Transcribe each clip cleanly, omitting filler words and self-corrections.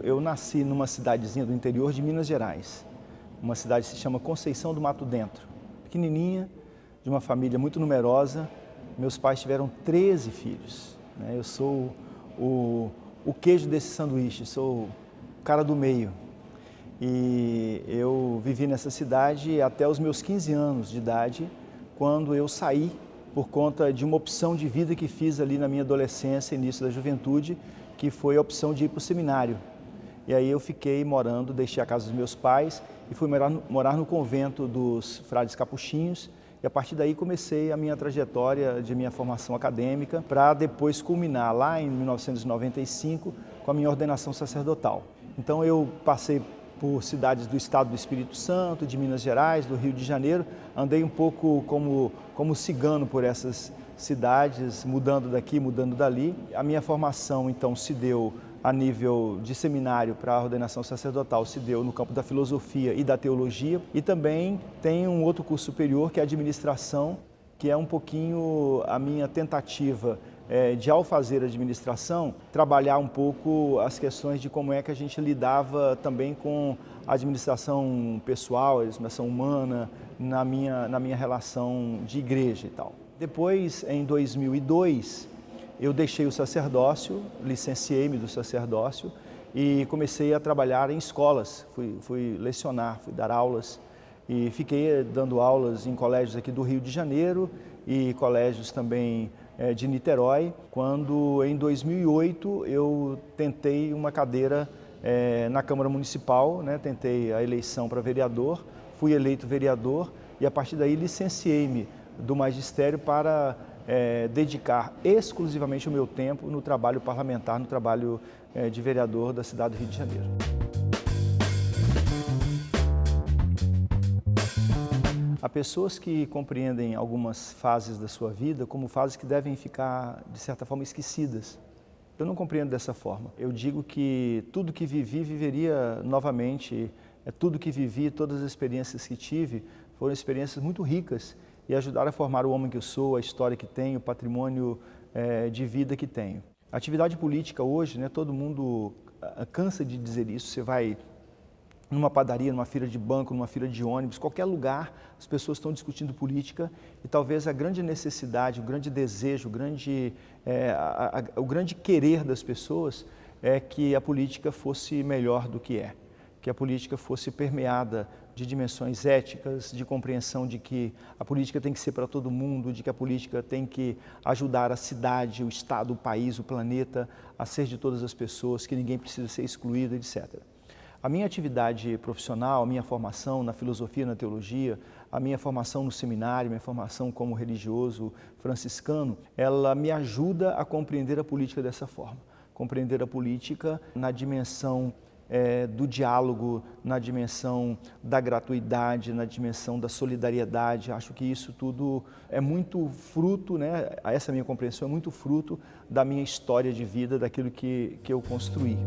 Eu nasci numa cidadezinha do interior de Minas Gerais, uma cidade que se chama Conceição do Mato Dentro, pequenininha, de uma família muito numerosa. Meus pais tiveram 13 filhos, né? Eu sou o queijo desse sanduíche, sou o cara do meio. E eu vivi nessa cidade até os meus 15 anos de idade, quando eu saí por conta de uma opção de vida que fiz ali na minha adolescência, início da juventude, que foi a opção de ir para o seminário. E aí eu fiquei morando, deixei a casa dos meus pais e fui morar no convento dos frades capuchinhos. E a partir daí comecei a minha trajetória de minha formação acadêmica para depois culminar lá em 1995 com a minha ordenação sacerdotal. Então eu passei por cidades do estado do Espírito Santo, de Minas Gerais, do Rio de Janeiro. Andei um pouco como cigano por essas cidades, mudando daqui, mudando dali. A minha formação então se deu a nível de seminário para a ordenação sacerdotal, se deu no campo da filosofia e da teologia, e também tem um outro curso superior que é a administração, que é um pouquinho a minha tentativa de, ao fazer administração, trabalhar um pouco as questões de como é que a gente lidava também com a administração pessoal, a administração humana, na minha relação de igreja e tal. Depois, em 2002, eu deixei o sacerdócio, licenciei-me do sacerdócio e comecei a trabalhar em escolas. Fui lecionar, fui dar aulas e fiquei dando aulas em colégios aqui do Rio de Janeiro e colégios também de Niterói, quando em 2008 eu tentei uma cadeira na Câmara Municipal, né? Tentei a eleição para vereador, fui eleito vereador e a partir daí licenciei-me do magistério para dedicar exclusivamente o meu tempo no trabalho parlamentar, no trabalho de vereador da cidade do Rio de Janeiro. Há pessoas que compreendem algumas fases da sua vida como fases que devem ficar, de certa forma, esquecidas. Eu não compreendo dessa forma. Eu digo que tudo que vivi, viveria novamente. Tudo que vivi, todas as experiências que tive, foram experiências muito ricas e ajudaram a formar o homem que eu sou, a história que tenho, o patrimônio de vida que tenho. A atividade política hoje, né, todo mundo cansa de dizer isso. Você vai numa padaria, numa fila de banco, numa fila de ônibus, qualquer lugar, as pessoas estão discutindo política e talvez a grande necessidade, o grande desejo, o grande querer das pessoas é que a política fosse melhor do que é, que a política fosse permeada de dimensões éticas, de compreensão de que a política tem que ser para todo mundo, de que a política tem que ajudar a cidade, o estado, o país, o planeta a ser de todas as pessoas, que ninguém precisa ser excluído, etc. A minha atividade profissional, a minha formação na filosofia, na teologia, a minha formação no seminário, minha formação como religioso franciscano, ela me ajuda a compreender a política dessa forma. Compreender a política na dimensão do diálogo, na dimensão da gratuidade, na dimensão da solidariedade. Acho que isso tudo é muito fruto, né? Essa minha compreensão é muito fruto da minha história de vida, daquilo que eu construí.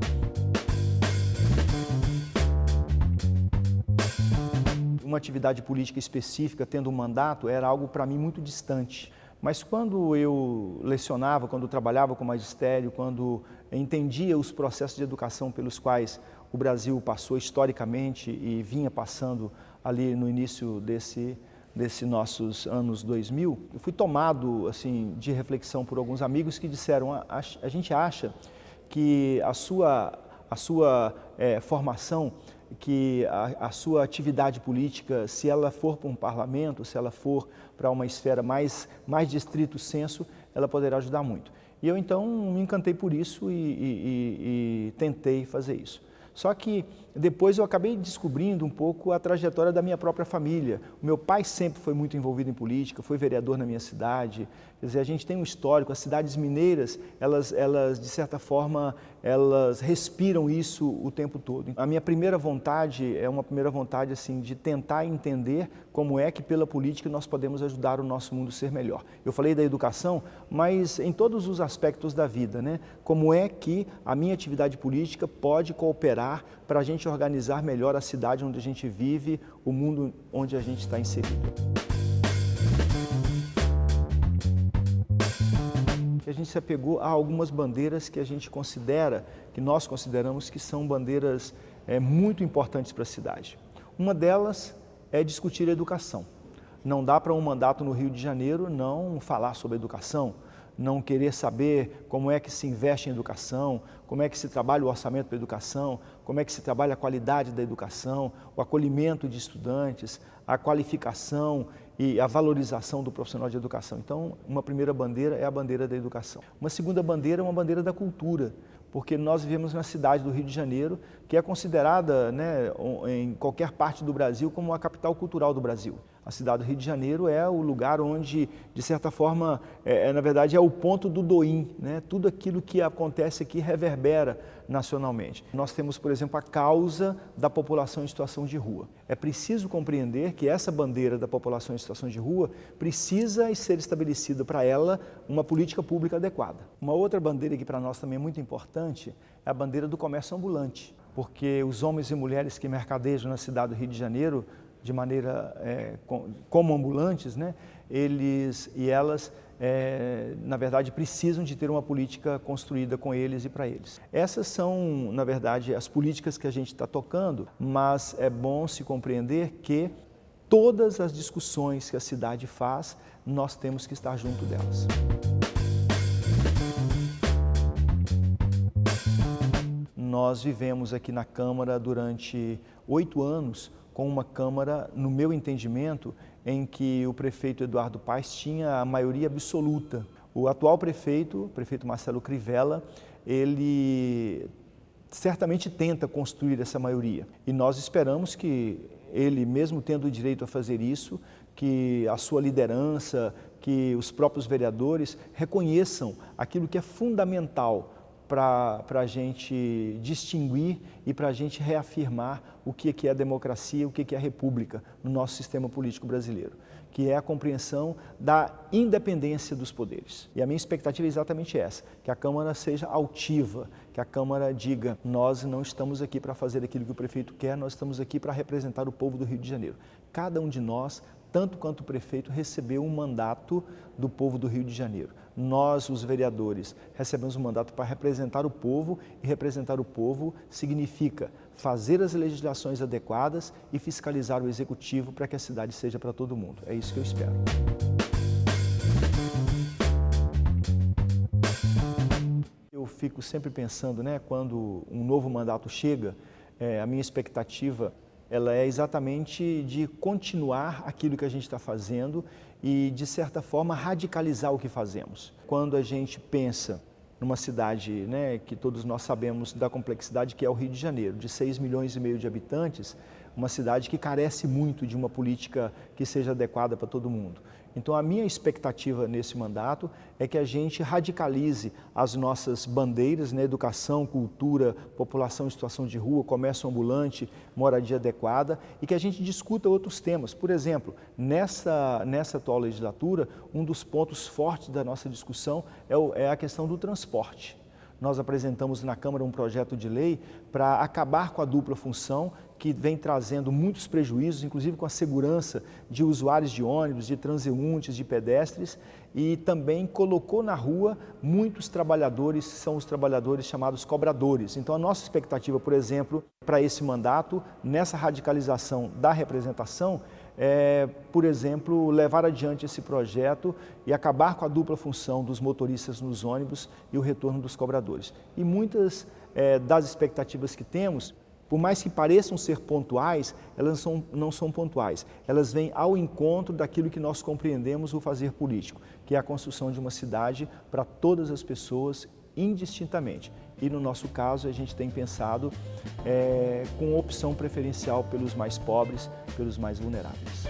Uma atividade política específica, tendo um mandato, era algo para mim muito distante. Mas quando eu lecionava, quando trabalhava com magistério, quando entendia os processos de educação pelos quais o Brasil passou historicamente e vinha passando ali no início desses nossos anos 2000, eu fui tomado assim, de reflexão por alguns amigos que disseram: a gente acha que a sua formação, que a sua atividade política, se ela for para um parlamento, se ela for para uma esfera mais de estrito senso, ela poderá ajudar muito. E eu então me encantei por isso e tentei fazer isso. Só que depois eu acabei descobrindo um pouco a trajetória da minha própria família. O meu pai sempre foi muito envolvido em política, foi vereador na minha cidade. Quer dizer, a gente tem um histórico, as cidades mineiras, elas de certa forma, elas respiram isso o tempo todo. A minha primeira vontade é uma primeira vontade assim, de tentar entender como é que pela política nós podemos ajudar o nosso mundo a ser melhor. Eu falei da educação, mas em todos os aspectos da vida, né? Como é que a minha atividade política pode cooperar para a gente organizar melhor a cidade onde a gente vive, o mundo onde a gente está inserido. gente se apegou a algumas bandeiras que a gente considera, que nós consideramos que são bandeiras muito importantes para a cidade. Uma delas é discutir a educação. Não dá para um mandato no Rio de Janeiro não falar sobre educação, não querer saber como é que se investe em educação, como é que se trabalha o orçamento para a educação, como é que se trabalha a qualidade da educação, o acolhimento de estudantes, a qualificação e a valorização do profissional de educação. Então, uma primeira bandeira é a bandeira da educação. Uma segunda bandeira é uma bandeira da cultura, porque nós vivemos na cidade do Rio de Janeiro, que é considerada, né, em qualquer parte do Brasil como a capital cultural do Brasil. A cidade do Rio de Janeiro é o lugar onde, de certa forma, na verdade é o ponto do Doim, né? Tudo aquilo que acontece aqui reverbera nacionalmente. Nós temos, por exemplo, a causa da população em situação de rua. É preciso compreender que essa bandeira da população em situação de rua precisa ser estabelecida para ela uma política pública adequada. Uma outra bandeira que para nós também é muito importante é a bandeira do comércio ambulante, porque os homens e mulheres que mercadejam na cidade do Rio de Janeiro de maneira como ambulantes, né? Eles e elas, na verdade, precisam de ter uma política construída com eles e para eles. Essas são, na verdade, as políticas que a gente está tocando, mas é bom se compreender que todas as discussões que a cidade faz, nós temos que estar junto delas. Nós vivemos aqui na Câmara durante 8 anos, com uma Câmara, no meu entendimento, em que o prefeito Eduardo Paes tinha a maioria absoluta. O atual prefeito, o prefeito Marcelo Crivella, ele certamente tenta construir essa maioria. E nós esperamos que ele, mesmo tendo o direito a fazer isso, que a sua liderança, que os próprios vereadores reconheçam aquilo que é fundamental para a gente distinguir e para a gente reafirmar o que é a democracia, o que é a república no nosso sistema político brasileiro, que é a compreensão da independência dos poderes. E a minha expectativa é exatamente essa, que a Câmara seja altiva, que a Câmara diga, nós não estamos aqui para fazer aquilo que o prefeito quer, nós estamos aqui para representar o povo do Rio de Janeiro. Cada um de nós, tanto quanto o prefeito, recebeu um mandato do povo do Rio de Janeiro. Nós, os vereadores, recebemos um mandato para representar o povo, e representar o povo significa fazer as legislações adequadas e fiscalizar o executivo para que a cidade seja para todo mundo. É isso que eu espero. Eu fico sempre pensando, né, quando um novo mandato chega, a minha expectativa ela é exatamente de continuar aquilo que a gente está fazendo e, de certa forma, radicalizar o que fazemos. Quando a gente pensa numa cidade, né, que todos nós sabemos da complexidade que é o Rio de Janeiro, de 6,5 milhões de habitantes, uma cidade que carece muito de uma política que seja adequada para todo mundo. Então, a minha expectativa nesse mandato é que a gente radicalize as nossas bandeiras, né, educação, cultura, população em situação de rua, comércio ambulante, moradia adequada, e que a gente discuta outros temas. Por exemplo, nessa atual legislatura, um dos pontos fortes da nossa discussão é a questão do transporte. Nós apresentamos na Câmara um projeto de lei para acabar com a dupla função que vem trazendo muitos prejuízos, inclusive com a segurança de usuários de ônibus, de transeuntes, de pedestres, e também colocou na rua muitos trabalhadores, são os trabalhadores chamados cobradores. Então a nossa expectativa, por exemplo, para esse mandato, nessa radicalização da representação, por exemplo, levar adiante esse projeto e acabar com a dupla função dos motoristas nos ônibus e o retorno dos cobradores. E muitas das expectativas que temos, por mais que pareçam ser pontuais, elas não são pontuais. Elas vêm ao encontro daquilo que nós compreendemos o fazer político, que é a construção de uma cidade para todas as pessoas, indistintamente. E no nosso caso, a gente tem pensado com opção preferencial pelos mais pobres, pelos mais vulneráveis.